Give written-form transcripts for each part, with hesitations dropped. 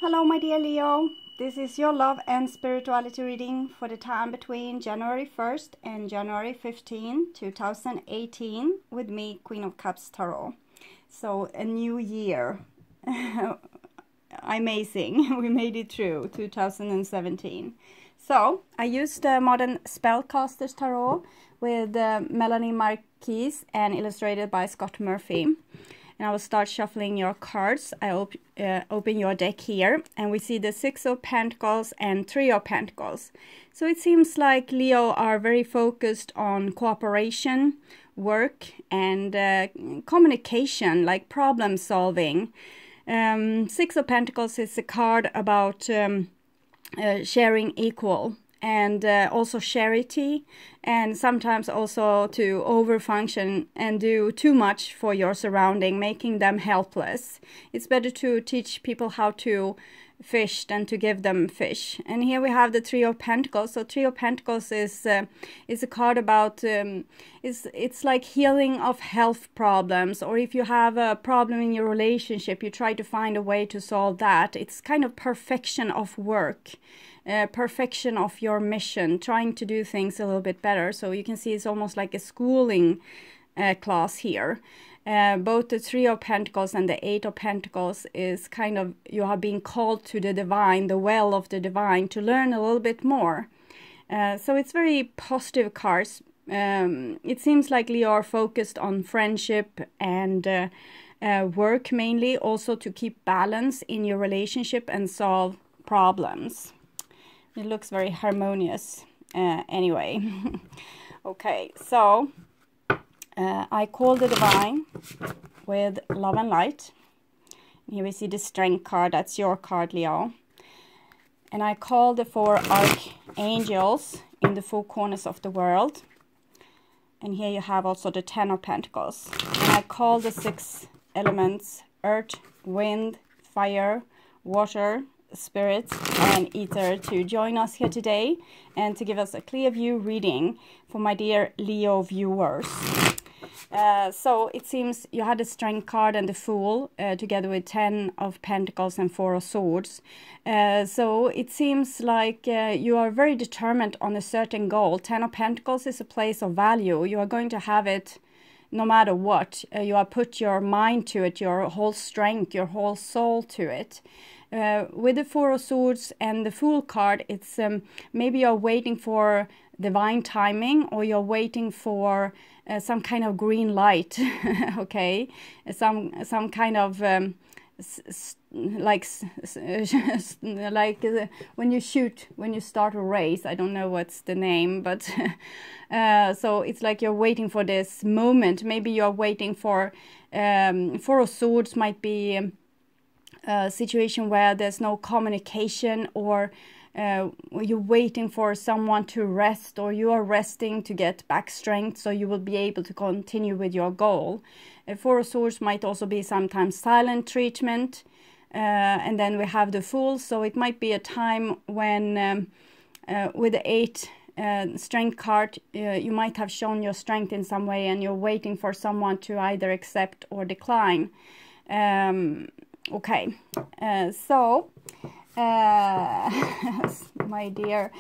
Hello my dear Leo, this is your love and spirituality reading for the time between January 1st and January 15, 2018 with me, Queen of Cups Tarot. So a new year. Amazing, we made it through 2017. So I used Modern Spellcasters Tarot with Melanie Marquise and illustrated by Scott Murphy. And I will start shuffling your cards. I open your deck here, and we see the Six of Pentacles and Three of Pentacles. So it seems like Leo are very focused on cooperation, work, and communication, like problem solving. Six of Pentacles is a card about sharing equal. And also charity, and sometimes also to overfunction and do too much for your surrounding, making them helpless. It's better to teach people how to fish than to give them fish. And here we have the Three of Pentacles. So Three of Pentacles is a card about it's like healing of health problems, or if you have a problem in your relationship, you try to find a way to solve that. It's kind of perfection of work. Perfection of your mission, trying to do things a little bit better. So you can see it's almost like a schooling class here. Both the Three of Pentacles and the Eight of Pentacles is kind of, you are being called to the divine, the well of the divine, to learn a little bit more. So it's very positive cards. It seems like Leo are focused on friendship and work mainly, also to keep balance in your relationship and solve problems. It looks very harmonious anyway. Okay, so I call the divine with love and light. Here we see the strength card. That's your card, Leo. And I call the four archangels in the four corners of the world. And here you have also the Ten of Pentacles. And I call the six elements: earth, wind, fire, water, spirit and ether to join us here today and to give us a clear view reading for my dear Leo viewers. So it seems you had the Strength card and the Fool together with Ten of Pentacles and Four of Swords. So it seems like you are very determined on a certain goal. Ten of Pentacles is a place of value. You are going to have it no matter what. You are put your mind to it, your whole strength, your whole soul to it. With the Four of Swords and the Fool card, it's maybe you're waiting for divine timing, or you're waiting for some kind of green light, okay? Some kind of like when you start a race. I don't know what's the name, but so it's like you're waiting for this moment. Maybe you're waiting for Four of Swords might be a situation where there's no communication, or you're waiting for someone to rest, or you are resting to get back strength so you will be able to continue with your goal. Four of Swords might also be sometimes silent treatment, and then we have the Fool. So it might be a time when with the Eight Strength card, you might have shown your strength in some way, and you're waiting for someone to either accept or decline. Okay, so my dear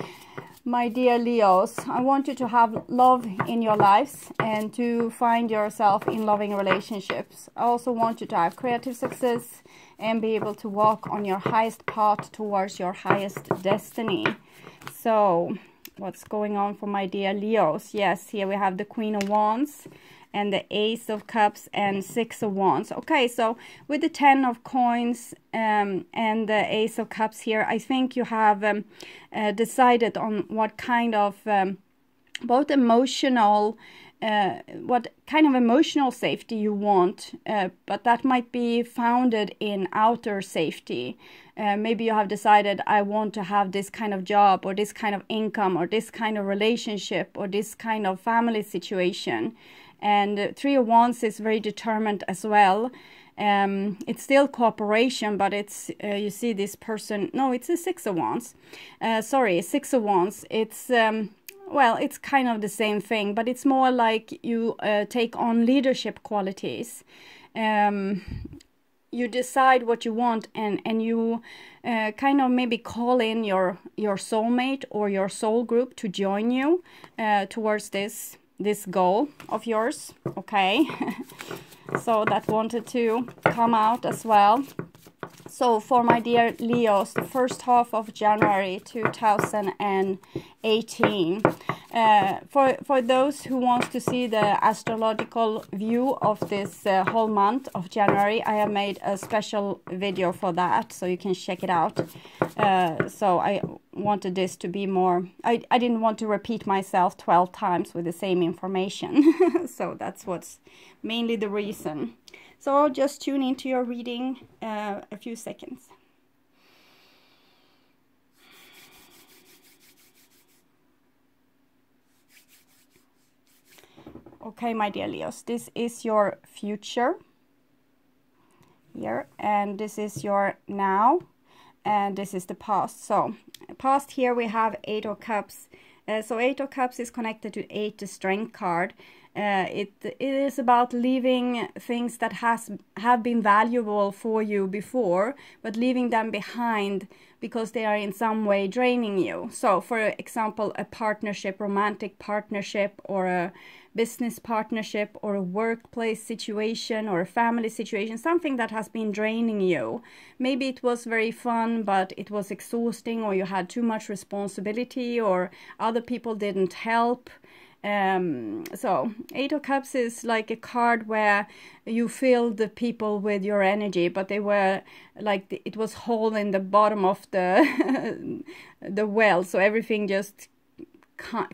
Leos, I want you to have love in your lives and to find yourself in loving relationships. I also want you to have creative success and be able to walk on your highest path towards your highest destiny. So what's going on for my dear Leos? Yes, here we have the Queen of Wands and the Ace of Cups and Six of Wands. Okay, so with the Ten of Coins and the Ace of Cups here, I think you have decided on what kind of both emotional, what kind of emotional safety you want, but that might be founded in outer safety. Maybe you have decided, I want to have this kind of job, or this kind of income, or this kind of relationship, or this kind of family situation. And Three of Wands is very determined as well. It's still cooperation, but it's you see this person. No, it's a Six of Wands. Sorry, Six of Wands. It's well, it's kind of the same thing, but it's more like you take on leadership qualities. you decide what you want, and you kind of maybe call in your soulmate or your soul group to join you towards this goal of yours. Okay. So that wanted to come out as well. So for my dear Leos, the first half of January 2018, for those who wants to see the astrological view of this whole month of January, I have made a special video for that, so you can check it out. So I wanted this to be more, I didn't want to repeat myself 12 times with the same information. So that's what's mainly the reason. So I'll just tune into your reading a few seconds. Okay, my dear Leos, this is your future here, and this is your now, and this is the past. So past, here we have 8 of Cups. So 8 of Cups is connected to 8, the Strength card. It is about leaving things that have been valuable for you before, but leaving them behind because they are in some way draining you. So for example, a partnership, romantic partnership, or a business partnership, or a workplace situation, or a family situation, something that has been draining you. Maybe it was very fun, but it was exhausting, or you had too much responsibility, or other people didn't help. So 8 of Cups is like a card where you filled the people with your energy, but they were like, it was hole in the bottom of the the well, so everything just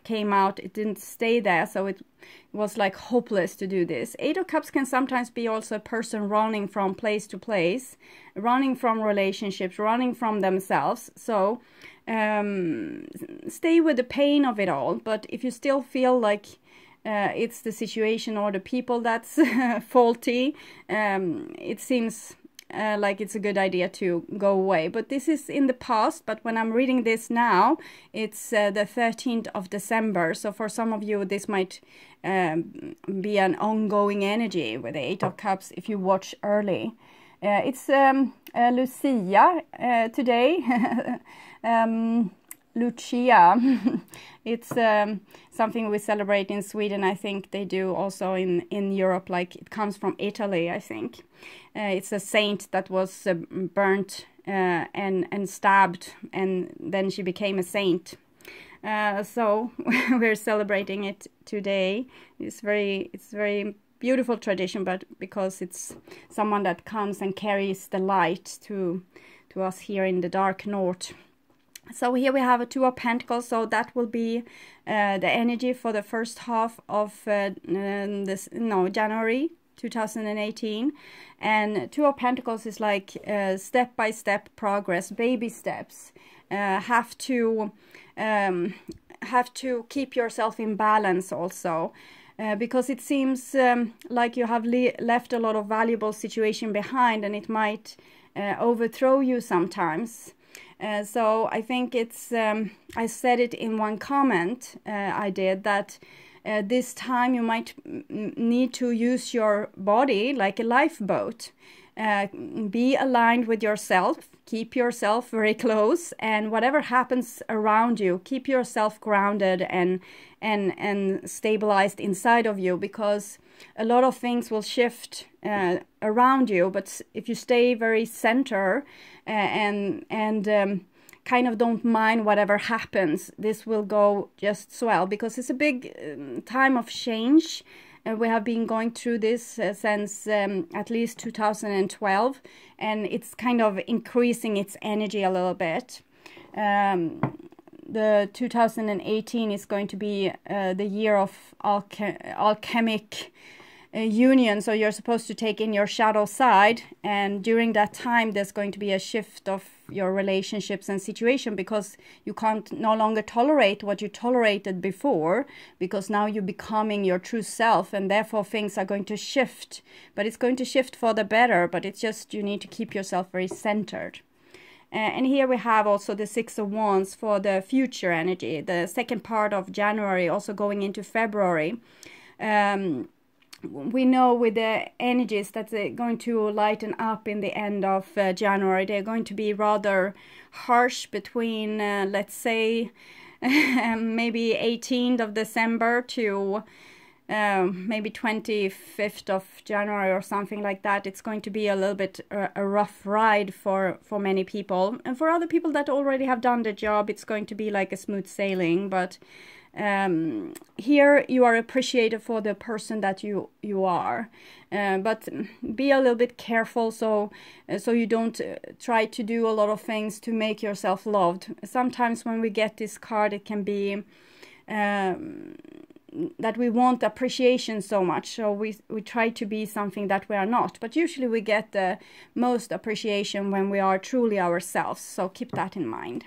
came out. It didn't stay there, so it was like hopeless to do this. 8 of Cups can sometimes be also a person running from place to place, running from relationships, running from themselves. So stay with the pain of it all, but if you still feel like it's the situation or the people that's faulty, it seems like it's a good idea to go away. But this is in the past, but when I'm reading this now, it's the 13th of December. So for some of you, this might be an ongoing energy with the 8 of Cups if you watch early. It's Lucia today. Lucia. It's something we celebrate in Sweden. I think they do also in Europe. Like, it comes from Italy, I think. It's a saint that was burnt and stabbed, and then she became a saint. So we're celebrating it today. It's very beautiful tradition, but because it's someone that comes and carries the light to us here in the dark north. So here we have a 2 of Pentacles, so that will be the energy for the first half of January 2018. And 2 of Pentacles is like step-by-step progress, baby steps. Have to keep yourself in balance also. Because it seems like you have left a lot of valuable situation behind, and it might overthrow you sometimes. So I think it's, I said it in one comment I did, that this time you might need to use your body like a lifeboat. Be aligned with yourself, keep yourself very close, and whatever happens around you, keep yourself grounded and stabilized inside of you, because a lot of things will shift around you. But if you stay very center and kind of don't mind whatever happens, this will go just swell, because it's a big time of change. We have been going through this since at least 2012, and it's kind of increasing its energy a little bit. The 2018 is going to be the year of alchemic union, so you're supposed to take in your shadow side, and during that time there's going to be a shift of your relationships and situation, because you can't no longer tolerate what you tolerated before, because now you're becoming your true self, and therefore things are going to shift. But it's going to shift for the better, but it's just you need to keep yourself very centered. And here we have also the 6 of Wands for the future energy, the second part of January, also going into February. we know with the energies that they're going to lighten up in the end of January. They're going to be rather harsh between, let's say, maybe 18th of December to maybe 25th of January or something like that. It's going to be a little bit a rough ride for many people. And for other people that already have done the job, it's going to be like a smooth sailing. But here you are appreciated for the person that you are, but be a little bit careful so you don't try to do a lot of things to make yourself loved. Sometimes when we get this card, it can be that we want appreciation so much, so we try to be something that we are not. But usually we get the most appreciation when we are truly ourselves, so keep that in mind.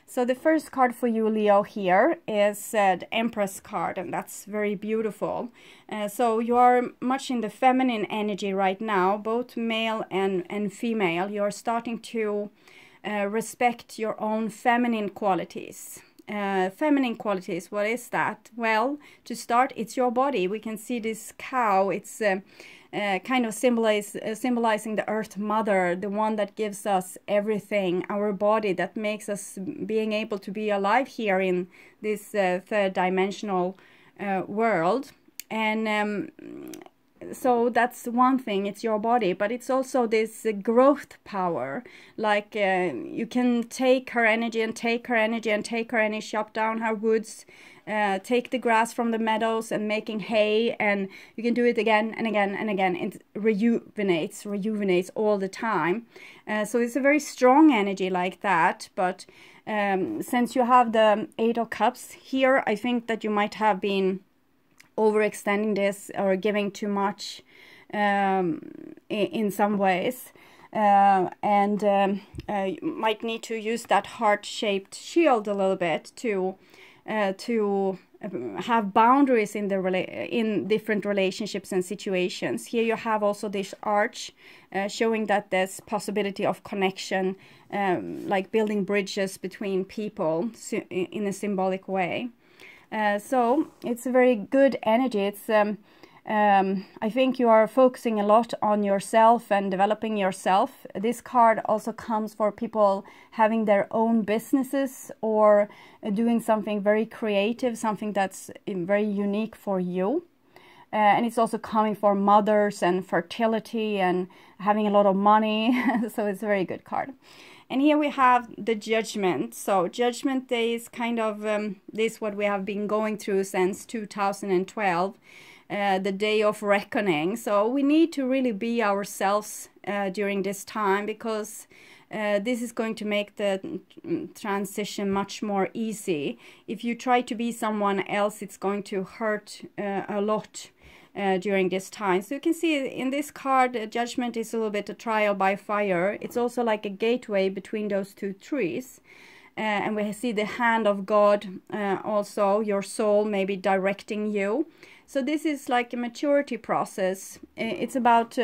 So the first card for you, Leo, here is the Empress card, and that's very beautiful. So you are much in the feminine energy right now, both male and female. You're starting to respect your own feminine qualities. Feminine qualities, what is that? Well, to start, it's your body. We can see this cow. It's kind of symbolizing the Earth Mother, the one that gives us everything, our body, that makes us being able to be alive here in this third dimensional world. And so that's one thing, it's your body, but it's also this growth power. Like you can take her energy and take her energy and take her energy, chop down her woods, take the grass from the meadows and making hay, and you can do it again and again and again. It rejuvenates all the time. So it's a very strong energy like that. But since you have the Eight of Cups here, I think that you might have been overextending this or giving too much in some ways. And you might need to use that heart-shaped shield a little bit to have boundaries in in different relationships and situations. Here you have also this arch showing that there's possibility of connection, like building bridges between people in a symbolic way. So it's a very good energy. It's I think you are focusing a lot on yourself and developing yourself. This card also comes for people having their own businesses or doing something very creative, something that's very unique for you. And it's also coming for mothers and fertility and having a lot of money. So it's a very good card. And here we have the Judgment. So Judgment Day is kind of this what we have been going through since 2012. The day of reckoning. So we need to really be ourselves during this time, because this is going to make the transition much more easy. If you try to be someone else, it's going to hurt a lot during this time. So you can see in this card, Judgment is a little bit a trial by fire. It's also like a gateway between those two trees. And we see the hand of God, also your soul maybe directing you. So this is like a maturity process. It's about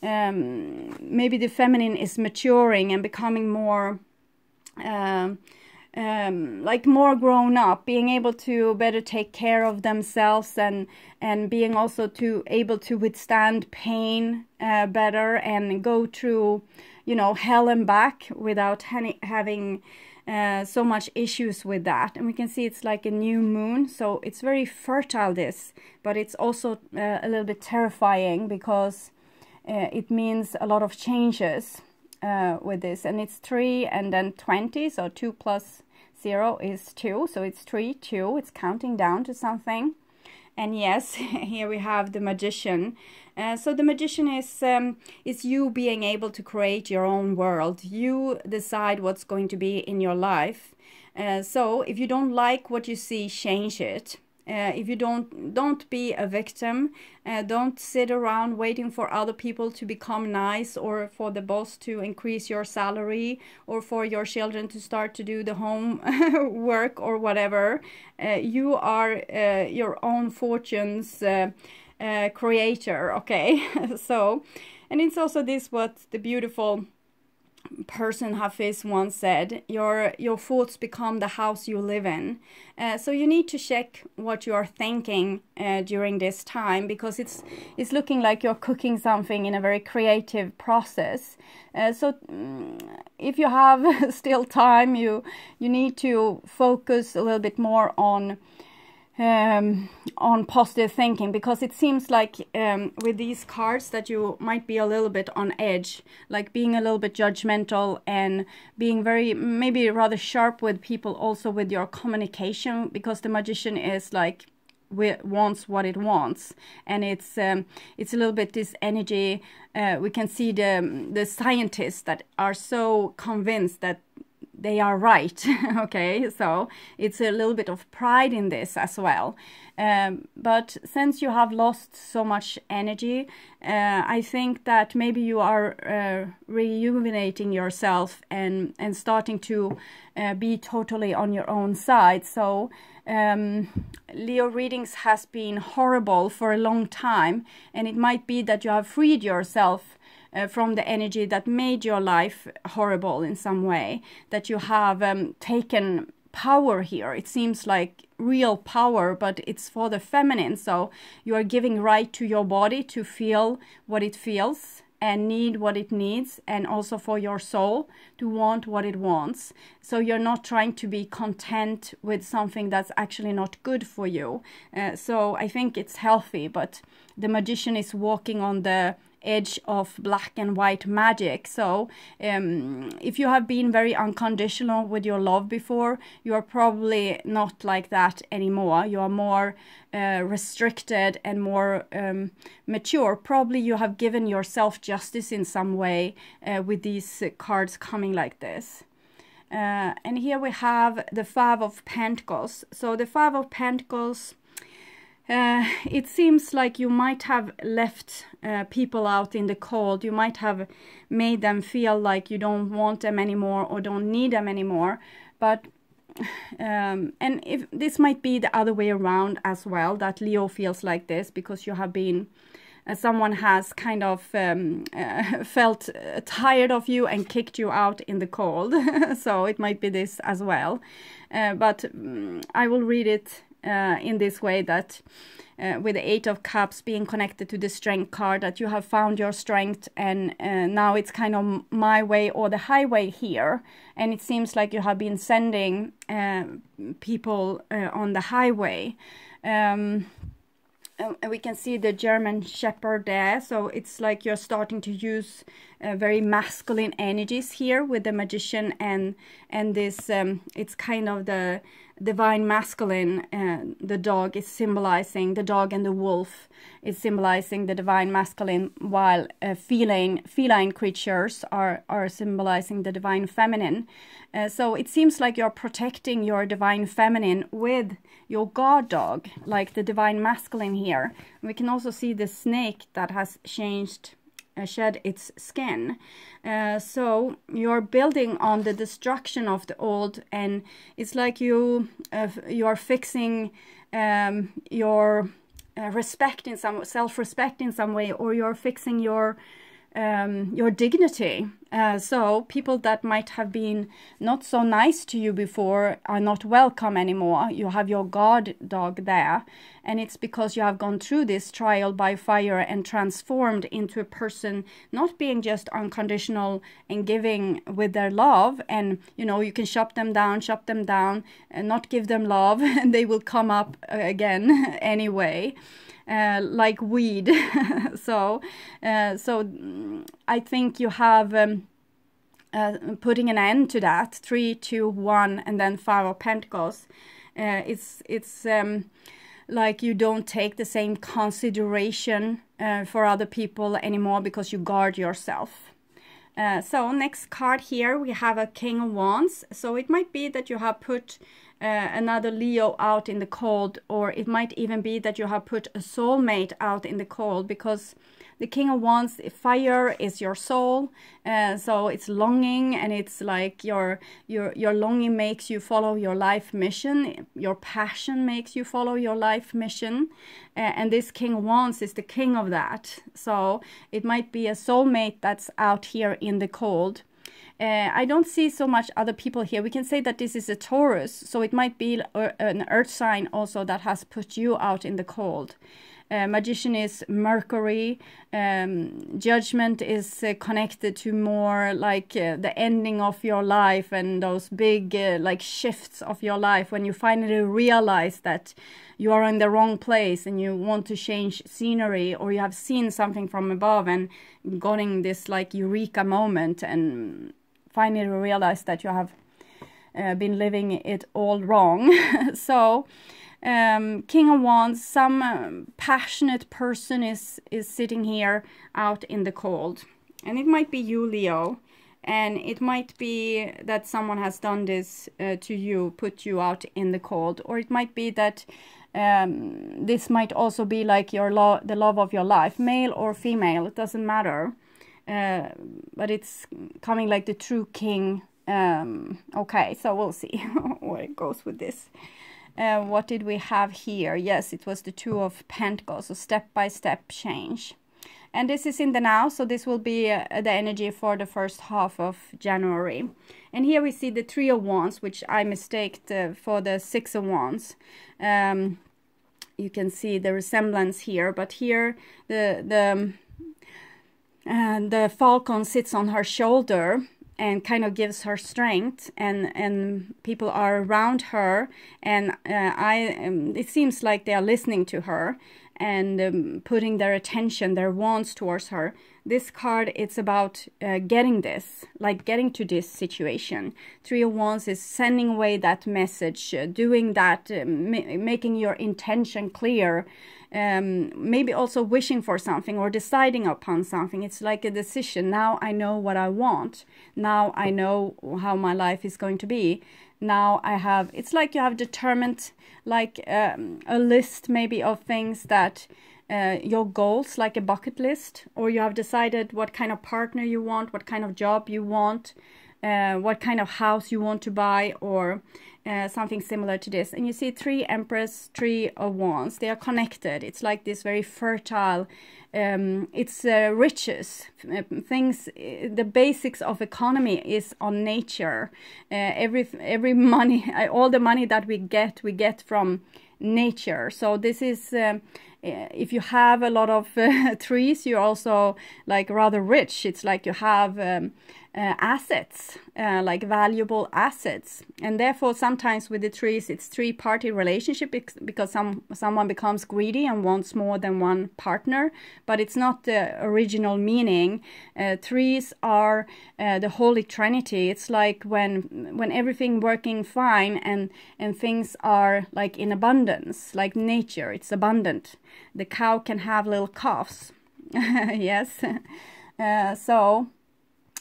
maybe the feminine is maturing and becoming more like more grown up, being able to better take care of themselves and being also able to withstand pain better and go through, you know, hell and back without having so much issues with that. And we can see it's like a new moon, so it's very fertile, this, but it's also a little bit terrifying, because it means a lot of changes with this. And it's 3 and then 20, so 2 plus 0 is 2, so it's 3, 2, it's counting down to something. And yes, here we have the Magician. So the Magician is you being able to create your own world. You decide what's going to be in your life. So if you don't like what you see, change it. If you don't be a victim. Don't sit around waiting for other people to become nice, or for the boss to increase your salary, or for your children to start to do the home work or whatever. You are your own fortune's creator, okay? So, and it's also this what the beautiful person Hafiz once said, your thoughts become the house you live in. So you need to check what you are thinking during this time, because it's looking like you're cooking something in a very creative process. So if you have still time, you need to focus a little bit more on positive thinking, because it seems like with these cards that you might be a little bit on edge, like being a little bit judgmental and being very, maybe rather sharp with people, also with your communication, because the Magician is like wants what it wants, and it's a little bit this energy. We can see the scientists that are so convinced that they are right. Okay, so it's a little bit of pride in this as well. But since you have lost so much energy, I think that maybe you are rejuvenating yourself and starting to be totally on your own side. So Leo readings has been horrible for a long time, and it might be that you have freed yourself from the energy that made your life horrible in some way, that you have taken power here. It seems like real power, but it's for the feminine. So you are giving right to your body to feel what it feels and need what it needs, and also for your soul to want what it wants. So you're not trying to be content with something that's actually not good for you. So I think it's healthy, but the Magician is walking on the edge of black and white magic. So if you have been very unconditional with your love before, you are probably not like that anymore. You are more restricted and more mature. Probably you have given yourself justice in some way with these cards coming like this. And here we have the Five of Pentacles. So the Five of Pentacles, it seems like you might have left people out in the cold. You might have made them feel like you don't want them anymore or don't need them anymore. But and if this might be the other way around as well, that Leo feels like this because you have been someone has kind of felt tired of you and kicked you out in the cold. So it might be this as well. But I will read it in this way, that with the Eight of Cups being connected to the Strength card, that you have found your strength, and now it's kind of my way or the highway here. And it seems like you have been sending people on the highway. We can see the German Shepherd there, so it's like you're starting to use very masculine energies here with the Magician and this. It's kind of the divine masculine. The dog is symbolizing the dog, and the wolf is symbolizing the divine masculine, while feline creatures are symbolizing the divine feminine. So it seems like you're protecting your divine feminine with your guard dog, like the divine masculine here. We can also see the snake that has shed its skin. So you're building on the destruction of the old, and it's like you are fixing your respect in some self-respect in some way, or you're fixing your dignity. So people that might have been not so nice to you before are not welcome anymore. You have your guard dog there, and it's because you have gone through this trial by fire and transformed into a person not being just unconditional and giving with their love. And you know, you can shut them down and not give them love and they will come up again anyway. Like weed. So I think you have putting an end to that. 3, 2, 1, and then Five of Pentacles. It's like you don't take the same consideration for other people anymore because you guard yourself. So next card here we have a King of Wands. So it might be that you have put another Leo out in the cold, or it might even be that you have put a soulmate out in the cold, because the King of Wands, fire is your soul, so it's longing, and it's like your longing makes you follow your life mission, your passion makes you follow your life mission, and this King of Wands is the king of that. So it might be a soulmate that's out here in the cold. I don't see so much other people here. We can say that this is a Taurus, so it might be an earth sign also that has put you out in the cold. Magician is Mercury. Judgment is connected to more like the ending of your life and those big like shifts of your life when you finally realize that you are in the wrong place and you want to change scenery, or you have seen something from above and gotten this like eureka moment and finally realize that you have been living it all wrong. So King of Wands, some passionate person is sitting here out in the cold, and it might be you, Leo, and it might be that someone has done this to you, put you out in the cold, or it might be that this might also be like your the love of your life, male or female, it doesn't matter, but it's coming like the true king. Okay, so we'll see where it goes with this. What did we have here? Yes, it was the Two of Pentacles, so step-by-step change. And this is in the now, so this will be the energy for the first half of January. And here we see the Three of Wands, which I mistaked for the Six of Wands. You can see the resemblance here, but here the falcon sits on her shoulder and kind of gives her strength, and people are around her, and it seems like they are listening to her and putting their attention, their wands towards her. This card, it's about getting this, like getting to this situation. Three of Wands is sending away that message, doing that, making your intention clear, maybe also wishing for something or deciding upon something. It's like a decision. Now I know what I want. Now I know how my life is going to be. Now I have, it's like you have determined like a list maybe of things that your goals, like a bucket list, or you have decided what kind of partner you want, what kind of job you want, what kind of house you want to buy, or something similar to this. And you see Three Empress, Three of Wands, they are connected. It's like this very fertile, it's riches, things, the basics of economy is on nature. Every money, all the money that we get from nature. So this is, if you have a lot of trees, you're also like rather rich. It's like you have assets, like valuable assets, and therefore sometimes with the trees it's three-party relationship because someone becomes greedy and wants more than one partner, but it's not the original meaning. Trees are the Holy Trinity. It's like when everything working fine and things are like in abundance, like nature, it's abundant. The cow can have little calves. Yes. So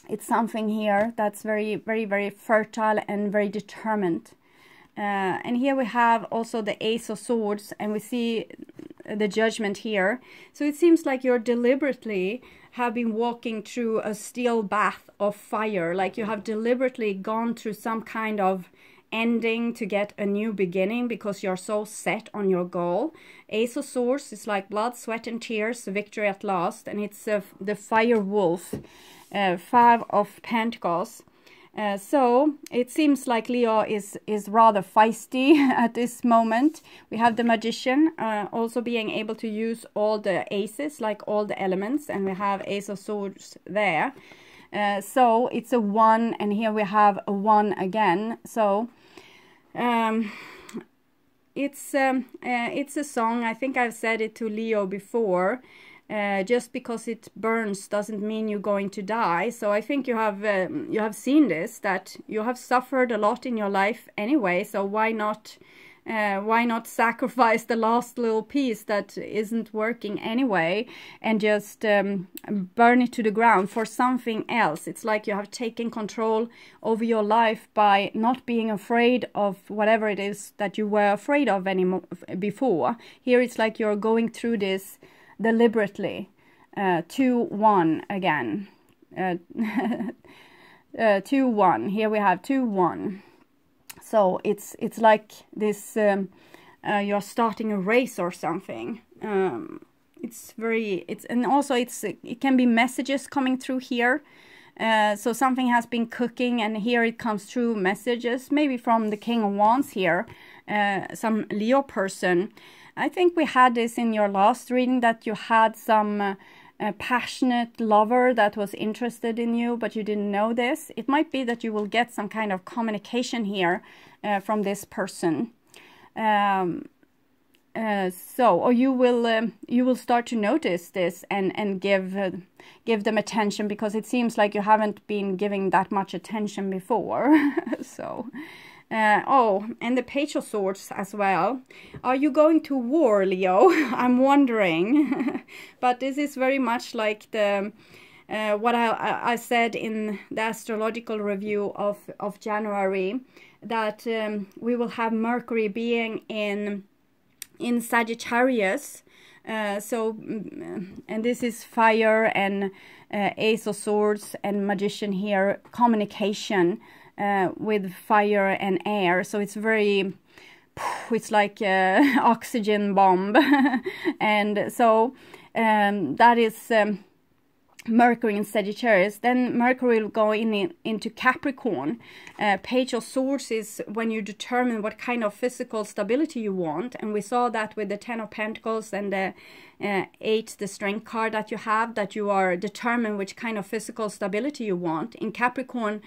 it's something here that's very, very, very fertile and very determined. And here we have also the Ace of Swords, and we see the Judgment here. So it seems like you're deliberately have been walking through a steel bath of fire, like you have deliberately gone through some kind of ending to get a new beginning because you're so set on your goal. Ace of Swords is like blood, sweat and tears, victory at last, and it's the fire wolf. Five of Pentacles. So it seems like Leo is rather feisty at this moment. We have the Magician also being able to use all the aces, like all the elements, and we have Ace of Swords there. So it's a 1, and here we have a 1 again. So it's a song. I think I've said it to Leo before. Just because it burns doesn't mean you're going to die. So I think you have seen this, that you have suffered a lot in your life anyway. So why not sacrifice the last little piece that isn't working anyway and just burn it to the ground for something else? It's like you have taken control over your life by not being afraid of whatever it is that you were afraid of anymore before. Here it's like you're going through this deliberately. 2-1 again. 2-1. Here we have 2-1. So it's like this. You're starting a race or something. And also it can be messages coming through here. So something has been cooking, and here it comes through messages, maybe from the King of Wands here, some Leo person. I think we had this in your last reading, that you had some passionate lover that was interested in you, but you didn't know this. It might be that you will get some kind of communication here from this person. Or you will start to notice this and give them attention, because it seems like you haven't been giving that much attention before. So, and the Page of Swords as well. Are you going to war, Leo? I'm wondering. But this is very much like the what I said in the astrological review of January, that we will have Mercury being in Sagittarius. And this is fire and Ace of Swords and Magician here, communication with fire and air. So it's very, it's like oxygen bomb. And so that is Mercury in Sagittarius. Then Mercury will go into Capricorn. Page of Swords is when you determine what kind of physical stability you want, and we saw that with the Ten of Pentacles and the 8, the Strength card that you have, that you are determined which kind of physical stability you want. In Capricorn,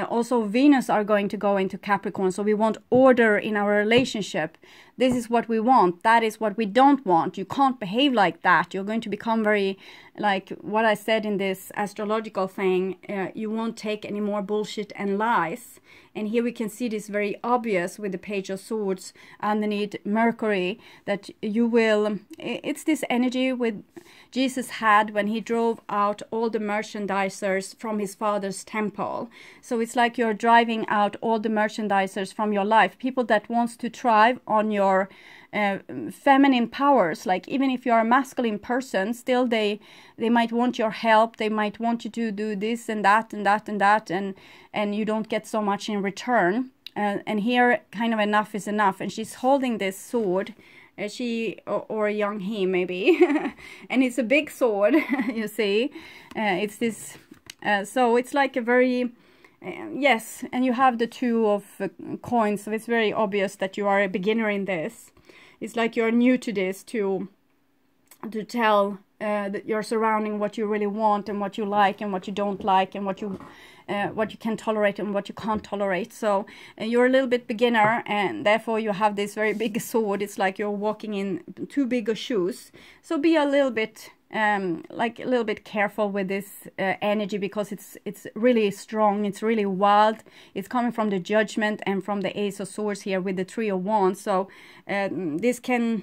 also Venus are going to go into Capricorn, so we want order in our relationship. This is what we want, that is what we don't want. You can't behave like that. You're going to become very, like what I said in this astrological thing, you won't take any more bullshit and lies. And here we can see this very obvious with the Page of Swords underneath Mercury, that you will, it's this energy with Jesus had when he drove out all the merchandisers from his father's temple. So it's like you're driving out all the merchandisers from your life, people that wants to thrive on your feminine powers. Like even if you're a masculine person, still they might want your help, they might want you to do this and that and that and that, and you don't get so much in return. And here kind of enough is enough, and she's holding this sword, or a young he maybe, and it's a big sword. You see, it's this, so it's like a very yes, and you have the 2 of coins, so it's very obvious that you are a beginner in this. It's like you're new to this, to tell your surrounding what you really want and what you like and what you don't like, and what you can tolerate and what you can't tolerate. So you're a little bit beginner, and therefore you have this very big sword. It's like you're walking in too big of shoes. So be a little bit like a little bit careful with this energy, because it's really strong, it's really wild. It's coming from the Judgment and from the Ace of Swords here with the 3 of Wands. So this can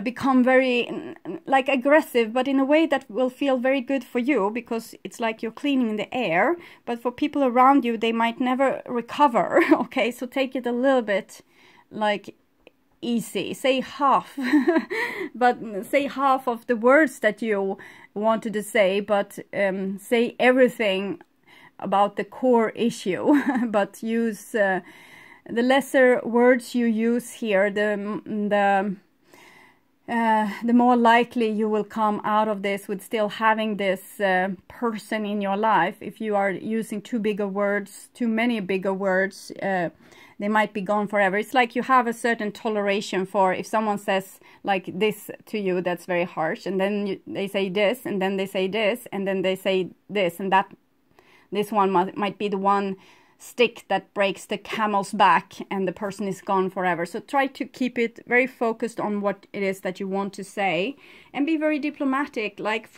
become very like aggressive, but in a way that will feel very good for you, because it's like you're cleaning the air. But for people around you, they might never recover. Okay, so take it a little bit like easy. Say half, but say half of the words that you wanted to say, but say everything about the core issue. But use the lesser words you use here, the more likely you will come out of this with still having this person in your life. If you are using too big of words, too many bigger words, they might be gone forever. It's like you have a certain toleration for if someone says like this to you, that's very harsh, and then they say this, and then they say this, and then they say this, and that this one might be the one stick that breaks the camel's back, and the person is gone forever. So try to keep it very focused on what it is that you want to say, and be very diplomatic, like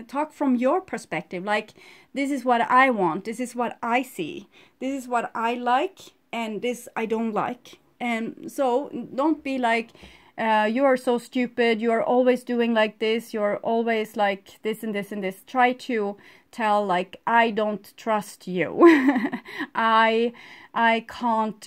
talk from your perspective, like this is what I want, this is what I see, this is what I like, and this I don't like. And so don't be like you are so stupid, you are always doing like this, you're always like this and this and this. Try to tell like, I don't trust you. I can't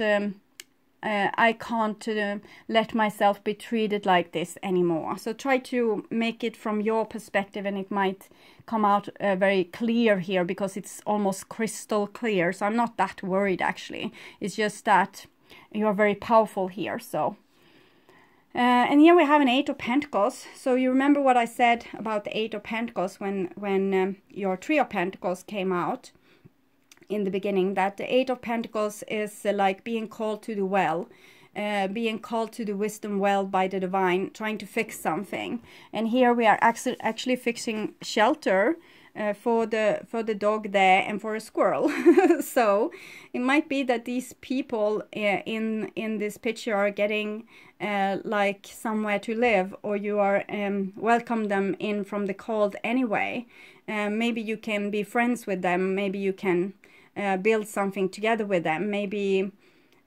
let myself be treated like this anymore. So try to make it from your perspective, and it might come out very clear here, because it's almost crystal clear. So I'm not that worried actually. It's just that you're very powerful here. So And here we have an Eight of Pentacles. So you remember what I said about the Eight of Pentacles when your Three of Pentacles came out in the beginning, that the Eight of Pentacles is like being called to the well, being called to the wisdom well by the divine, trying to fix something. And here we are actually fixing shelter for the dog there and for a squirrel. So it might be that these people in this picture are getting like somewhere to live, or you are welcome them in from the cold anyway. Maybe you can be friends with them, maybe you can build something together with them, maybe.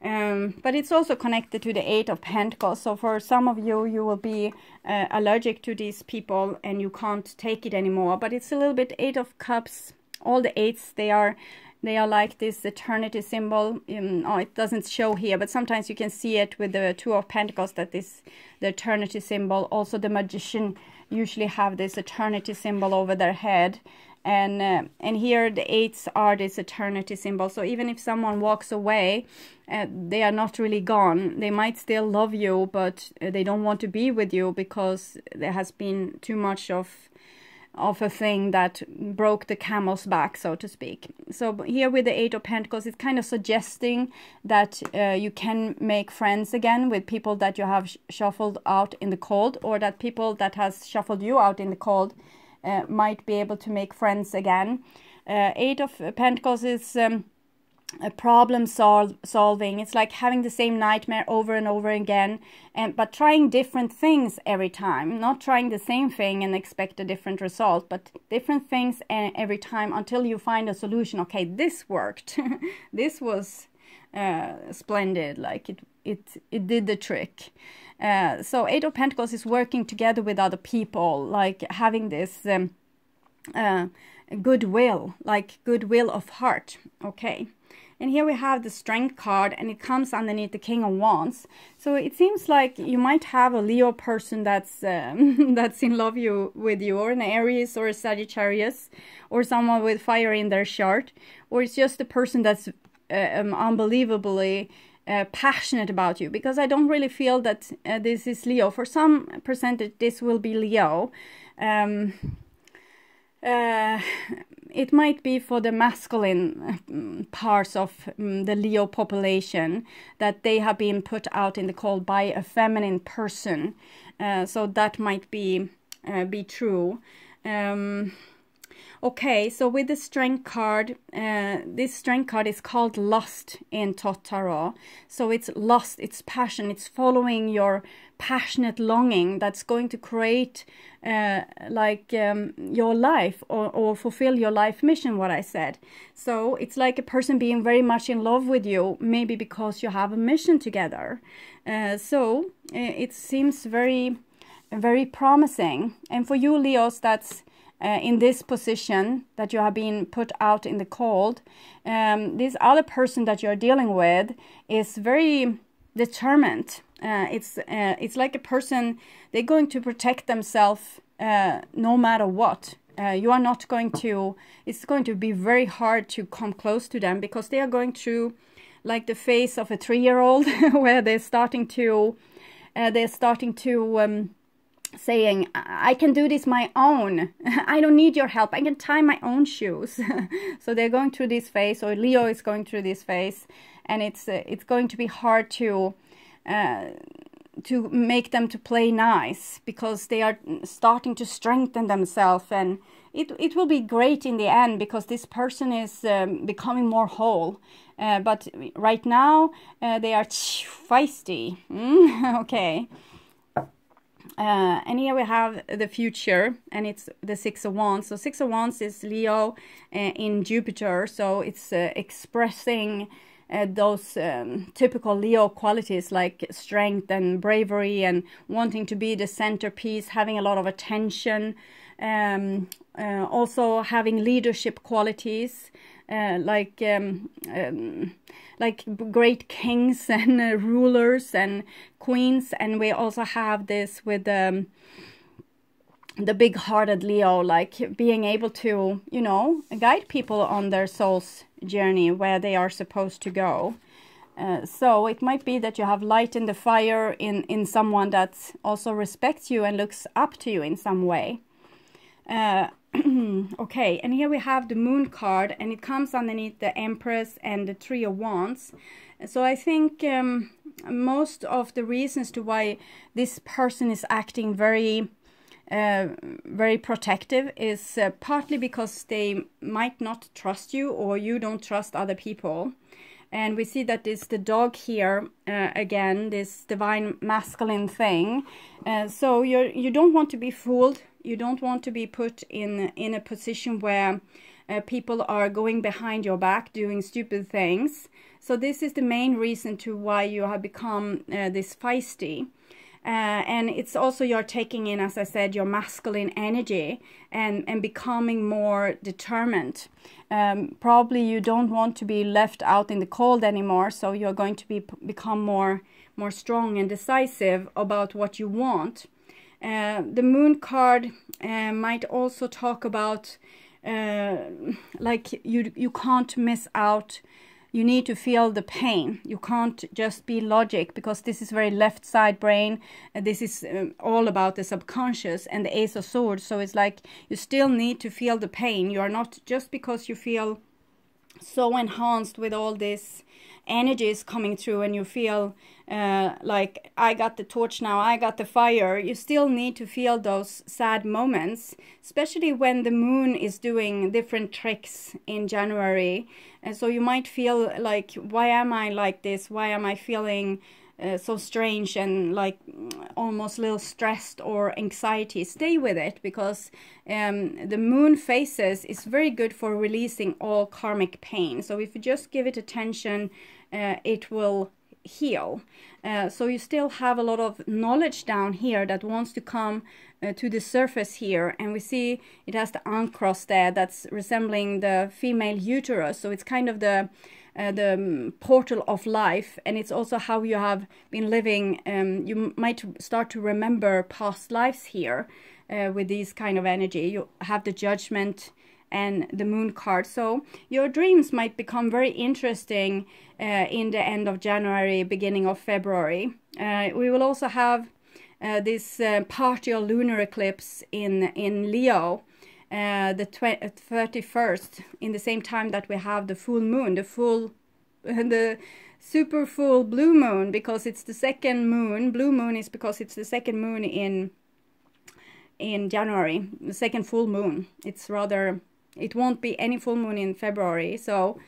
But it's also connected to the Eight of Pentacles. So for some of you, you will be allergic to these people and you can't take it anymore. But it's a little bit Eight of Cups. All the eights, they are like this eternity symbol. Oh, it doesn't show here, but sometimes you can see it with the Two of Pentacles, that is the eternity symbol. Also the Magician usually have this eternity symbol over their head. And here the eights are this eternity symbol. So even if someone walks away, they are not really gone. They might still love you, but they don't want to be with you because there has been too much of a thing that broke the camel's back, so to speak. So here with the Eight of Pentacles, it's kind of suggesting that you can make friends again with people that you have shuffled out in the cold, or that people that has shuffled you out in the cold might be able to make friends again. Eight of Pentacles is a problem solving. It's like having the same nightmare over and over again, but trying different things every time. Not trying the same thing and expect a different result, but different things every time until you find a solution. Okay, this worked. This was splendid. Like it did the trick. So Eight of Pentacles is working together with other people, like having this goodwill, like goodwill of heart. Okay. And here we have the Strength card, and it comes underneath the King of Wands. So it seems like you might have a Leo person that's that's in love with you, or an Aries or a Sagittarius, or someone with fire in their chart, or it's just a person that's unbelievably passionate about you, because I don't really feel that this is Leo. For some percentage this will be Leo. It might be for the masculine parts of the Leo population, that they have been put out in the cold by a feminine person. So that might be true. Okay, so with the Strength card, this Strength card is called Lust in Tot Tarot. So it's lust, it's passion, it's following your passionate longing that's going to create your life, or fulfill your life mission, what I said. So it's like a person being very much in love with you, maybe because you have a mission together. So it seems very, very promising. And for you Leos, that's in this position, that you have been put out in the cold, this other person that you're dealing with is very determined. It's like a person, they're going to protect themselves no matter what. You are not going to, it's going to be very hard to come close to them, because they are going through like the phase of a 3-year-old where they're starting to saying, I can do this my own. I don't need your help. I can tie my own shoes. So they're going through this phase, or Leo is going through this phase, and it's going to be hard to make them to play nice, because they are starting to strengthen themselves, and it will be great in the end, because this person is becoming more whole. But right now they are feisty. Okay. And here we have the future, and it's the Six of Wands. So Six of Wands is Leo in Jupiter, so it's expressing those typical Leo qualities, like strength and bravery and wanting to be the centerpiece, having a lot of attention, also having leadership qualities, like great kings and rulers and queens. And we also have this with the big-hearted Leo, like being able to, guide people on their soul's journey where they are supposed to go. So it might be that you have lightened the fire in someone that also respects you and looks up to you in some way. Okay, and here we have the Moon card, and it comes underneath the Empress and the Three of Wands. So I think most of the reasons to why this person is acting very protective is partly because they might not trust you, or you don't trust other people. And we see that it's the dog here, again, this divine masculine thing. So you don't want to be fooled. You don't want to be put in a position where people are going behind your back doing stupid things. So this is the main reason to why you have become this feisty. And it's also you're taking in, as I said, your masculine energy and becoming more determined. Probably you don't want to be left out in the cold anymore, so you're going to become more strong and decisive about what you want. The Moon card might also talk about like you can't miss out. You need to feel the pain. You can't just be logic, because this is very left side brain. This is all about the subconscious and the Ace of Swords. So it's like you still need to feel the pain. You are not, just because you feel so enhanced with all this energies coming through and you feel like I got the torch now, I got the fire, you still need to feel those sad moments, especially when the moon is doing different tricks in January. And so you might feel like, why am I like this? Why am I feeling so strange and like almost a little stressed or anxiety? Stay with it, because the moon phases is very good for releasing all karmic pain. So if you just give it attention, it will heal. So you still have a lot of knowledge down here that wants to come to the surface here, and we see it has the uncross there that's resembling the female uterus. So it's kind of the portal of life, and it's also how you have been living. You might start to remember past lives here with these kind of energy. You have the Judgment and the Moon card. So your dreams might become very interesting in the end of January, beginning of February. We will also have this partial lunar eclipse in Leo, the 31st, in the same time that we have the full moon, the super full blue moon, because it's the second moon. Blue moon is because it's the second moon in January, the second full moon. It won't be any full moon in February. So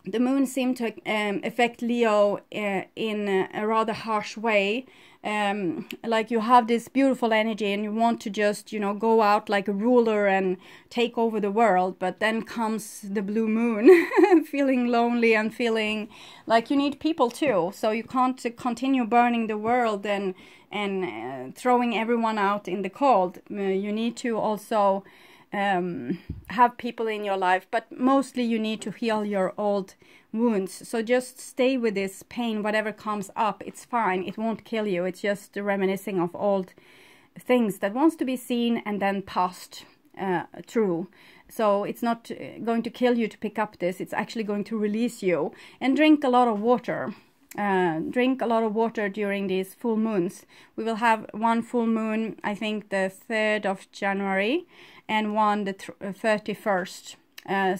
the moon seemed to affect Leo in a rather harsh way. Like you have this beautiful energy and you want to just, go out like a ruler and take over the world. But then comes the blue moon, feeling lonely and feeling like you need people too. So you can't continue burning the world and throwing everyone out in the cold. You need to also have people in your life, but mostly you need to heal your old wounds. So just stay with this pain, whatever comes up, it's fine, it won't kill you. It's just reminiscing of old things that wants to be seen and then passed through. So it's not going to kill you to pick up this, it's actually going to release you. And drink a lot of water. Drink a lot of water during these full moons. We will have one full moon, I think the 3rd of January, and one the 31st.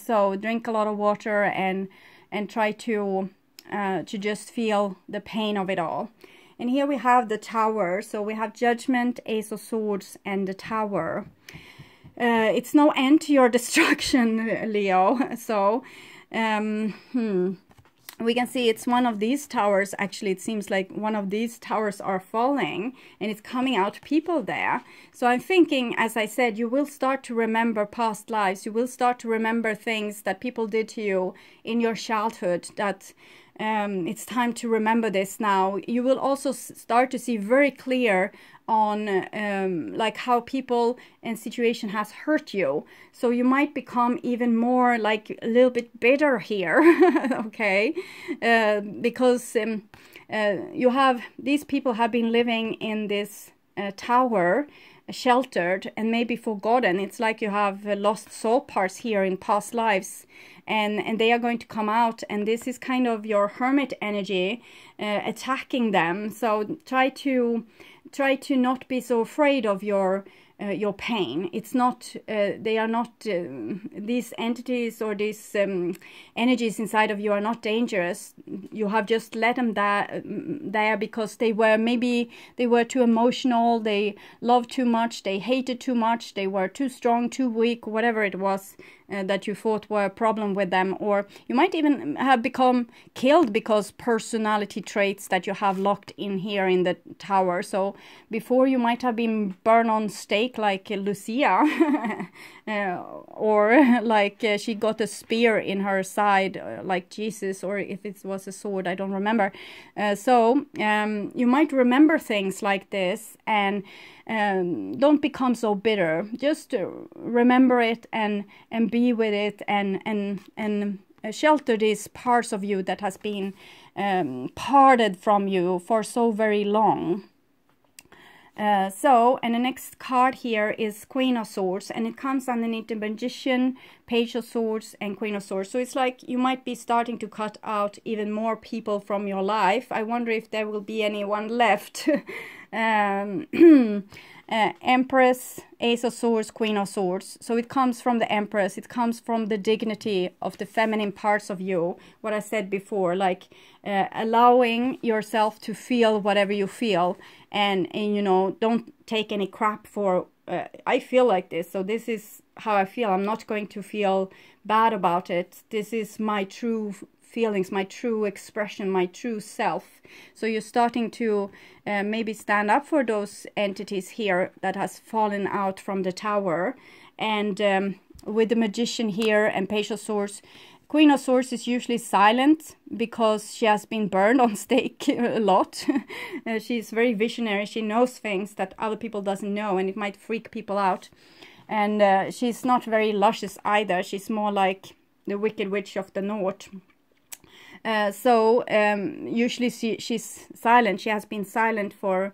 So drink a lot of water and try to just feel the pain of it all. And here we have the Tower. So we have Judgment, Ace of Swords, and the Tower. It's no end to your destruction, Leo. So we can see it's one of these towers. Actually, it seems like one of these towers are falling and it's coming out people there. So I'm thinking, as I said, you will start to remember past lives. You will start to remember things that people did to you in your childhood, that it's time to remember this now. You will also start to see very clear on like how people and situation has hurt you. So you might become even more like a little bit bitter here, okay? Because these people have been living in this tower sheltered and maybe forgotten. It's like you have lost soul parts here in past lives, and they are going to come out, and this is kind of your hermit energy attacking them. So try to not be so afraid of your pain. It's not, they are not, these entities or these energies inside of you are not dangerous. You have just let them there because they were too emotional, they loved too much, they hated too much, they were too strong, too weak, whatever it was that you thought were a problem with them. Or you might even have become killed because personality traits that you have locked in here in the tower. So before you might have been burned on stake like Lucia, or like she got a spear in her side like Jesus, or if it was a sword, I don't remember. So you might remember things like this, and don't become so bitter. Just remember it and be with it, and shelter these parts of you that has been parted from you for so very long. And the next card here is Queen of Swords, and it comes underneath the Magician, Page of Swords, and Queen of Swords. So it's like you might be starting to cut out even more people from your life. I wonder if there will be anyone left. Empress, Ace of Swords, Queen of Swords. So it comes from the Empress. It comes from the dignity of the feminine parts of you. What I said before, like allowing yourself to feel whatever you feel, and you know, don't take any crap for I feel like this, so this is how I feel. I'm not going to feel bad about it. This is my true feelings, my true expression, my true self. So you're starting to maybe stand up for those entities here that has fallen out from the tower. And with the Magician here and Page of Swords, Queen of Swords is usually silent because she has been burned on stake a lot. She's very visionary. She knows things that other people doesn't know, and it might freak people out. And she's not very luscious either. She's more like the Wicked Witch of the North. Usually she's silent. She has been silent for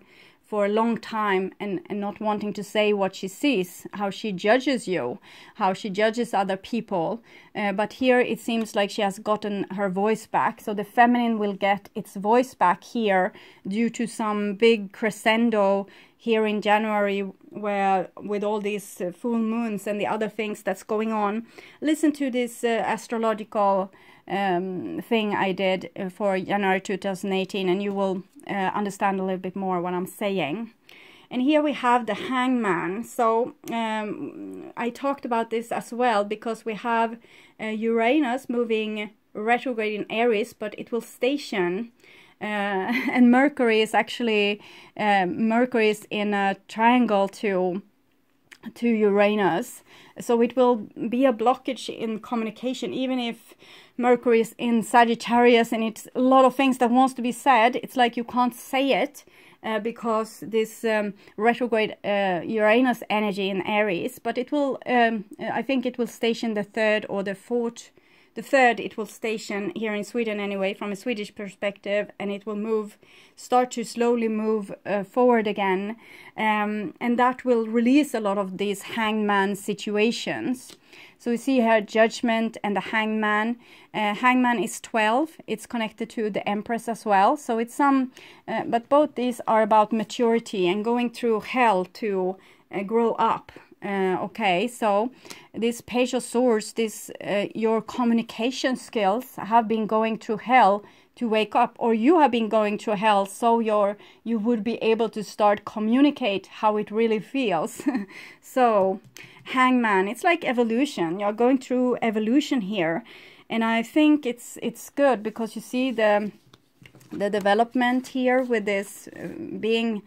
a long time, and not wanting to say what she sees, how she judges you, how she judges other people. But here it seems like she has gotten her voice back. So the feminine will get its voice back here due to some big crescendo here in January, where with all these full moons and the other things that's going on. Listen to this astrological thing I did for January 2018, and you will understand a little bit more what I'm saying. And here we have the Hangman. So I talked about this as well, because we have Uranus moving retrograde in Aries, but it will station and Mercury is actually Mercury is in a triangle to Uranus, so it will be a blockage in communication. Even if Mercury is in Sagittarius and it's a lot of things that wants to be said, it's like you can't say it because this retrograde Uranus energy in Aries. But it will I think it will station the 3rd or the 4th. The 3rd it will station here in Sweden anyway, from a Swedish perspective, and it will start to slowly move forward again, and that will release a lot of these hangman situations. So we see here Judgment and the Hangman. Hangman is 12. It's connected to the Empress as well. So it's but both these are about maturity and going through hell to grow up. Okay, so this Page of Swords, your communication skills have been going through hell to wake up, or you have been going through hell, so you would be able to start communicate how it really feels. So Hangman, it's like evolution. You're going through evolution here, and I think it's good because you see the development here with this being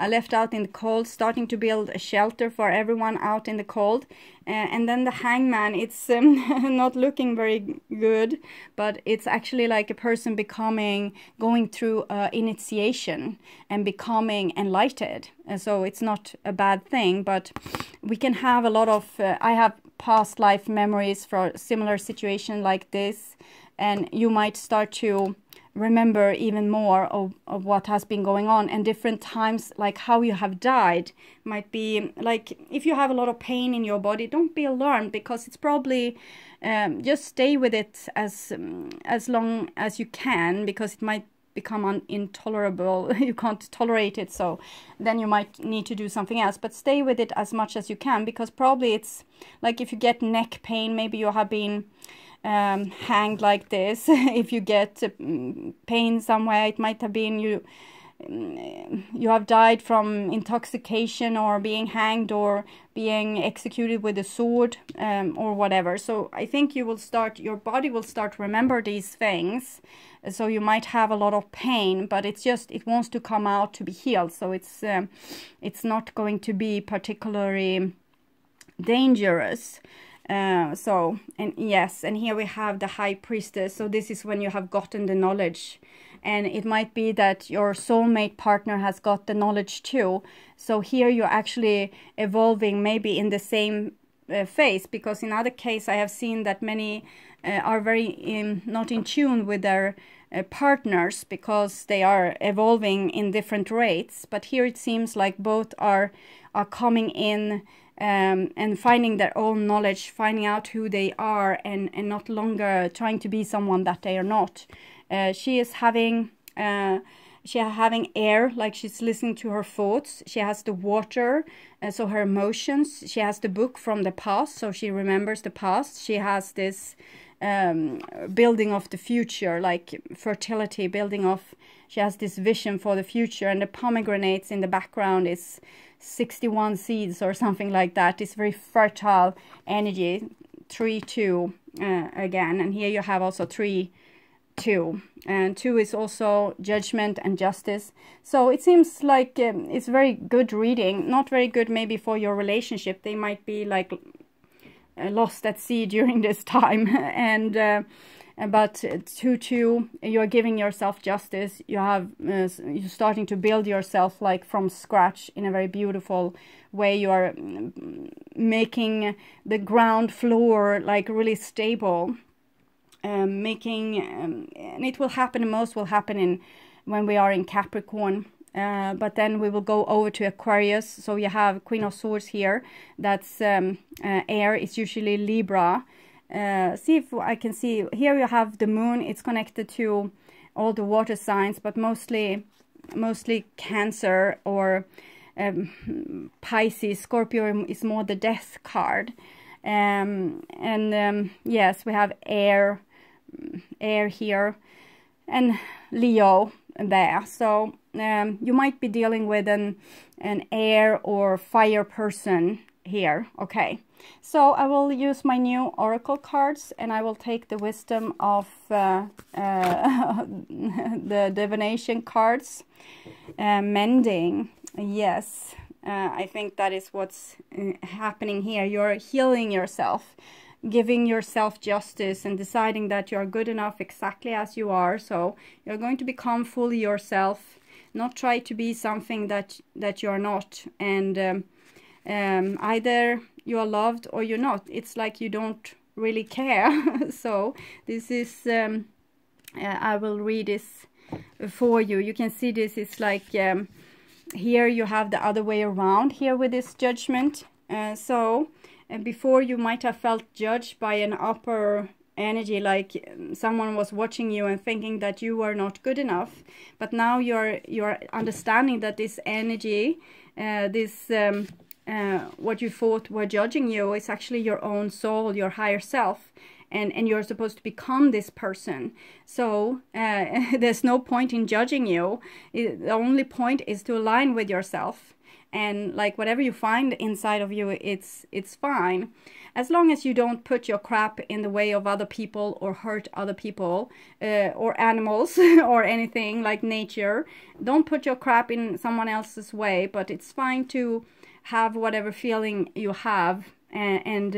left out in the cold, starting to build a shelter for everyone out in the cold. And then the Hangman, it's not looking very good, but it's actually like a person going through initiation and becoming enlightened. So it's not a bad thing, but we can have a lot of, I have past life memories for a similar situation like this, and you might start to remember even more of what has been going on, and different times, like how you have died. Might be like if you have a lot of pain in your body, don't be alarmed, because it's probably just stay with it as long as you can, because it might become intolerable. You can't tolerate it, so then you might need to do something else. But stay with it as much as you can, because probably it's like if you get neck pain, maybe you have been hanged like this. If you get pain somewhere, it might have been you have died from intoxication, or being hanged, or being executed with a sword, or whatever. So I think your body will start to remember these things. So you might have a lot of pain, but it wants to come out to be healed. So it's not going to be particularly dangerous. And here we have the High Priestess. So this is when you have gotten the knowledge, and it might be that your soulmate partner has got the knowledge too. So here you're actually evolving, maybe in the same phase, because in other case I have seen that many are very not in tune with their partners, because they are evolving in different rates. But here it seems like both are coming in and finding their own knowledge, finding out who they are, and not longer trying to be someone that they are not. She is having air, like she's listening to her thoughts. She has the water, so her emotions. She has the book from the past, so she remembers the past. She has this building of the future, like fertility, she has this vision for the future, and the pomegranates in the background is 61 seeds or something like that. It's very fertile energy. 3-2 again, and here you have also 3-2, and 2 is also judgment and justice. So it seems like it's very good reading. Not very good maybe for your relationship. They might be like lost at sea during this time. And but 2-2, you're giving yourself justice. You have you're starting to build yourself like from scratch in a very beautiful way. You are making the ground floor like really stable, and it will happen. Most will happen when we are in Capricorn. But then we will go over to Aquarius. So you have Queen of Swords here. That's air. It's usually Libra. See if I can see. Here you have the moon. It's connected to all the water signs, but mostly Cancer or Pisces. Scorpio is more the death card. Yes, we have air here, and Leo there. So you might be dealing with an air or fire person here. Okay, so I will use my new oracle cards, and I will take the wisdom of the divination cards. Mending, yes, I think that is what's happening here. You're healing yourself, giving yourself justice, and deciding that you're good enough exactly as you are. So you're going to become fully yourself, not try to be something that you're not. And either you're loved or you're not. It's like you don't really care. So this is I will read this for you. You can see this is like here you have the other way around here with this judgment. So before you might have felt judged by an upper energy, like someone was watching you and thinking that you were not good enough. But now you're understanding that this energy, what you thought were judging you, is actually your own soul, your higher self, and you're supposed to become this person. So there's no point in judging you. The only point is to align with yourself, and like whatever you find inside of you, it's fine, as long as you don't put your crap in the way of other people or hurt other people or animals or anything like nature. Don't put your crap in someone else's way, but it's fine to have whatever feeling you have and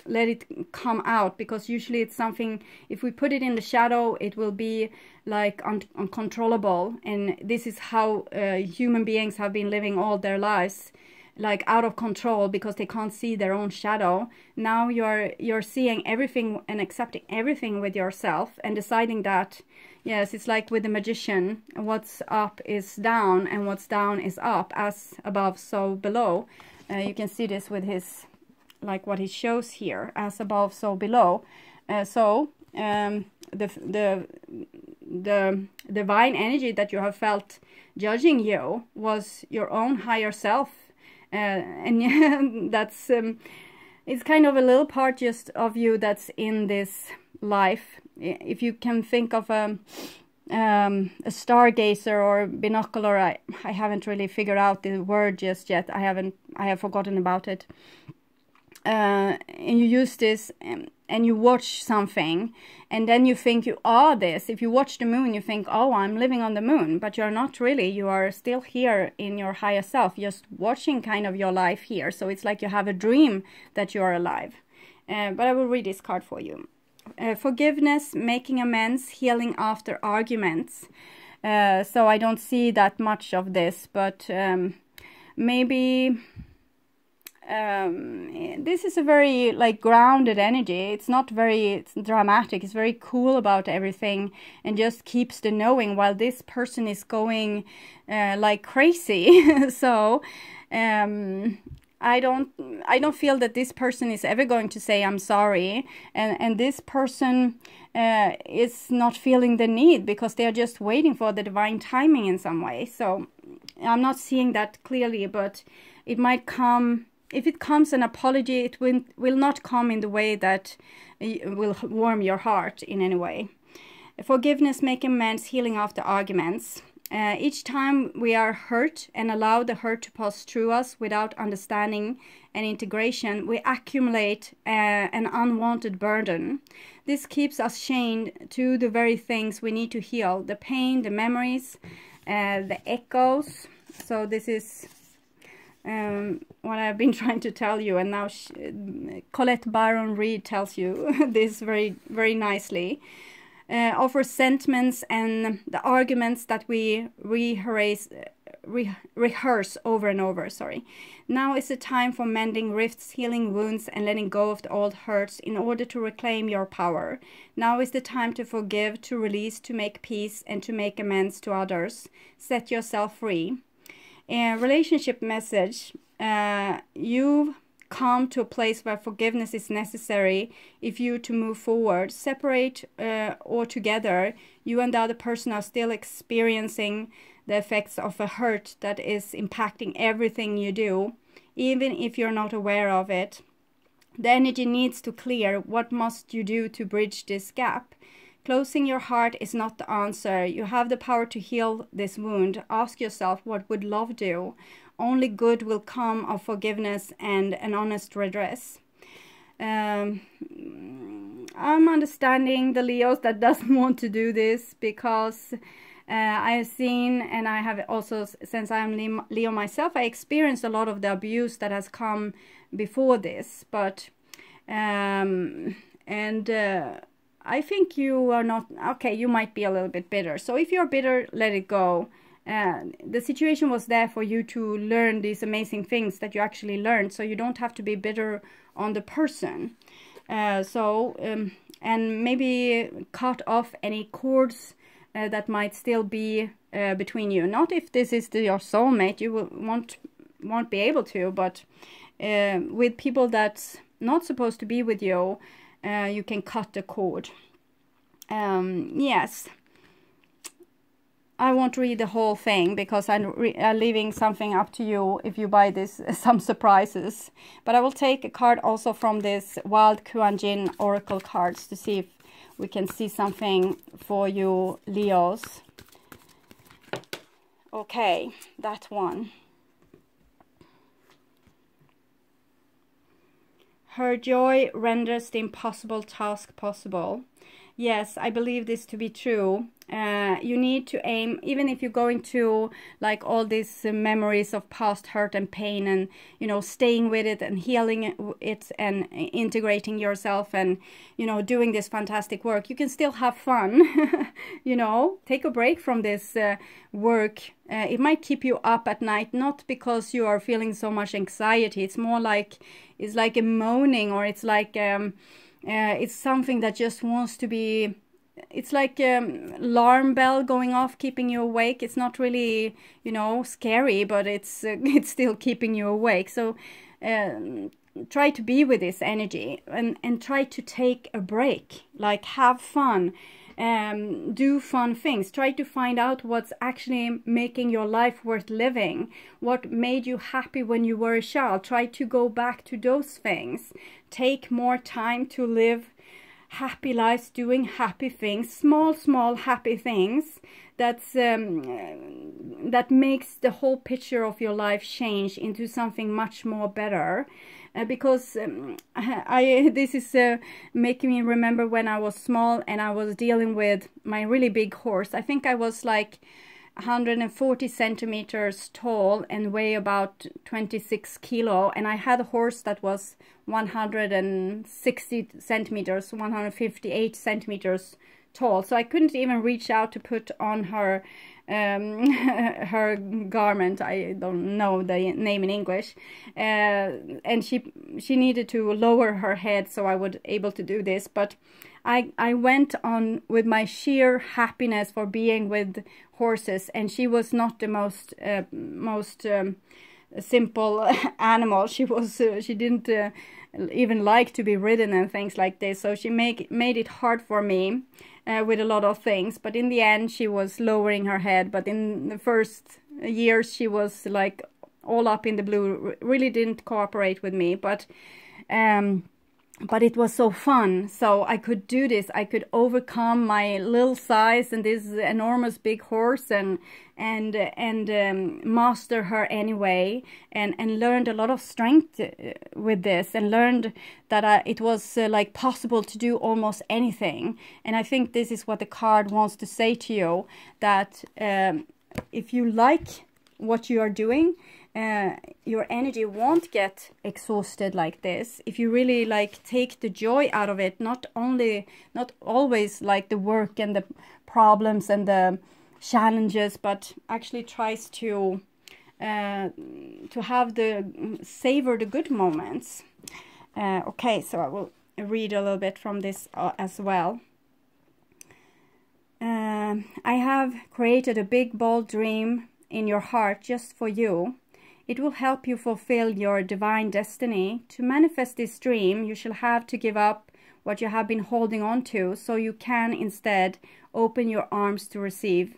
let it come out, because usually it's something, if we put it in the shadow, it will be like uncontrollable. And this is how human beings have been living all their lives, like out of control because they can't see their own shadow. Now you're seeing everything and accepting everything with yourself and deciding that, yes, it's like with the magician, what's up is down and what's down is up, as above so below. You can see this with his, like what he shows here, as above so below. The divine energy that you have felt judging you was your own higher self, and that's it's kind of a little part just of you that's in this life. If you can think of a stargazer or binocular, I haven't really figured out the word just yet. I have forgotten about it. And you use this and you watch something, and then you think you are this. If you watch the moon, you think, oh, I'm living on the moon, but you're not really. You are still here in your higher self, just watching kind of your life here. So it's like you have a dream that you are alive. But I will read this card for you. Forgiveness, making amends, healing after arguments. So I don't see that much of this, but maybe this is a very like grounded energy. It's not very dramatic. It's very cool about everything and just keeps the knowing, while this person is going like crazy. So I don't feel that this person is ever going to say I'm sorry, and this person is not feeling the need because they are just waiting for the divine timing in some way. So I'm not seeing that clearly, but it might come. If it comes an apology, it will not come in the way that will warm your heart in any way. Forgiveness, making amends, healing after arguments. Each time we are hurt and allow the hurt to pass through us without understanding and integration, we accumulate an unwanted burden. This keeps us chained to the very things we need to heal: the pain, the memories, the echoes. So this is what I've been trying to tell you, and now Colette Byron Reed tells you this very, very nicely. Of resentments and the arguments that we rehearse over and over. Now is the time for mending rifts, healing wounds, and letting go of the old hurts in order to reclaim your power. Now is the time to forgive, to release, to make peace, and to make amends to others. Set yourself free. Relationship message. You've come to a place where forgiveness is necessary if you to move forward. Separate or together, you and the other person are still experiencing the effects of a hurt that is impacting everything you do, even if you're not aware of it. The energy needs to clear. What must you do to bridge this gap? Closing your heart is not the answer. You have the power to heal this wound. Ask yourself, what would love do? Only good will come of forgiveness and an honest redress. I'm understanding the Leos that doesn't want to do this, because I have seen, and I have also, since I am Leo myself, I experienced a lot of the abuse that has come before this. But I think you are not, okay, you might be a little bit bitter. So if you're bitter, let it go. The situation was there for you to learn these amazing things that you actually learned. So you don't have to be bitter on the person. And maybe cut off any cords that might still be between you. Not if this is your soulmate, you won't be able to, but with people that's not supposed to be with you, you can cut the cord. Yes, I won't read the whole thing because I'm leaving something up to you if you buy this, some surprises. But I will take a card also from this Wild Kuan Yin Oracle cards to see if we can see something for you Leos. Okay, that one. Her joy renders the impossible task possible. Yes, I believe this to be true. You need to aim, even if you're going to like all these memories of past hurt and pain, and you know, staying with it and healing it and integrating yourself, and you know, doing this fantastic work, you can still have fun. You know, take a break from this work. It might keep you up at night, not because you are feeling so much anxiety. It's more like, it's like a moaning, or it's like it's something that just wants to be, it's like alarm bell going off, keeping you awake. It's not really, you know, scary, but it's it's still keeping you awake. So try to be with this energy, and try to take a break, like have fun, do fun things. Try to find out what's actually making your life worth living, what made you happy when you were a child. Try to go back to those things. Take more time to live happy lives, doing happy things, small happy things. That's that makes the whole picture of your life change into something much more better. Because this is making me remember when I was small and I was dealing with my really big horse. I think I was like 140 centimeters tall and weigh about 26 kilo, and I had a horse that was 160 centimeters, 158 centimeters tall, so I couldn't even reach out to put on her her garment. I don't know the name in English, and she needed to lower her head so I would able to do this. But I went on with my sheer happiness for being with horses, and she was not the most simple animal. She was she didn't even like to be ridden and things like this, so she made it hard for me with a lot of things. But in the end she was lowering her head. But in the first years she was like all up in the blue, really didn't cooperate with me. But it was so fun. So I could do this. I could overcome my little size and this enormous big horse, and master her anyway, and learned a lot of strength with this, and learned that it was like possible to do almost anything. And I think this is what the card wants to say to you, that if you like what you are doing, your energy won't get exhausted like this. If you really like take the joy out of it, not always like the work and the problems and the challenges, but actually tries to have savor the good moments. Okay, so I will read a little bit from this as well. I have created a big bold dream in your heart just for you. It will help you fulfill your divine destiny. To manifest this dream, you shall have to give up what you have been holding on to, so you can instead open your arms to receive.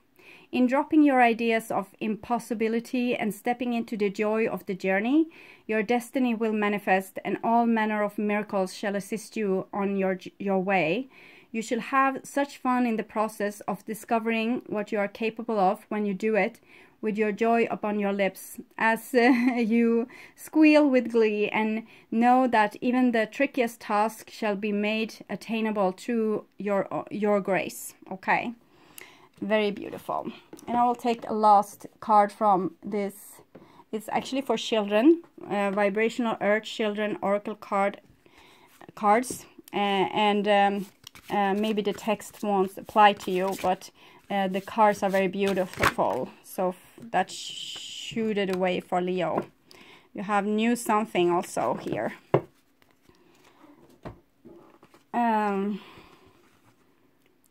In dropping your ideas of impossibility and stepping into the joy of the journey, your destiny will manifest, and all manner of miracles shall assist you on your way. You shall have such fun in the process of discovering what you are capable of when you do it, with your joy upon your lips, as you squeal with glee, and know that even the trickiest task shall be made attainable through your grace. Okay, very beautiful. And I will take a last card from this. It's actually for children, Vibrational Earth Children Oracle cards, and maybe the text won't apply to you, but the cards are very beautiful. So that's shooted away for Leo. You have new something also here.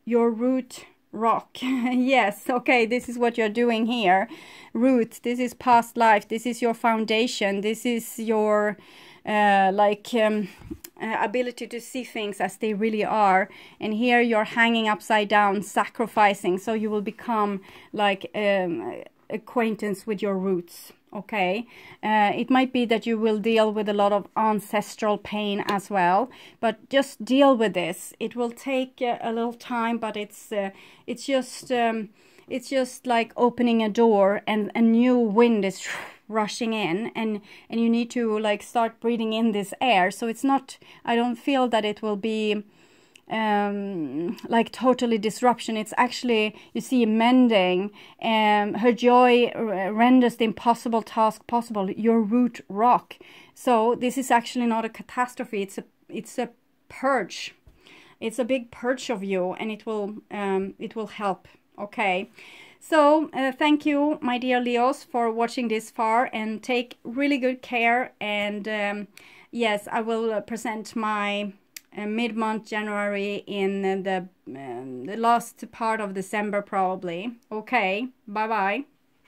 Your root rock. Yes, okay, this is what you're doing here. Root, this is past life. This is your foundation. This is your ability to see things as they really are. And here you're hanging upside down, sacrificing, so you will become like acquaintance with your roots. Okay, it might be that you will deal with a lot of ancestral pain as well, but just deal with this. It will take a little time, but it's just like opening a door and a new wind is rushing in, and you need to like start breathing in this air. So it's not, I don't feel that it will be like totally disruption. It's actually, you see, mending. Her joy renders the impossible task possible. Your root rock. So this is actually not a catastrophe. It's a purge. It's a big purge of you, and it will help. Okay. So thank you, my dear Leos, for watching this far, and take really good care. And yes, I will present my mid-month January in the last part of December probably. Okay, bye bye.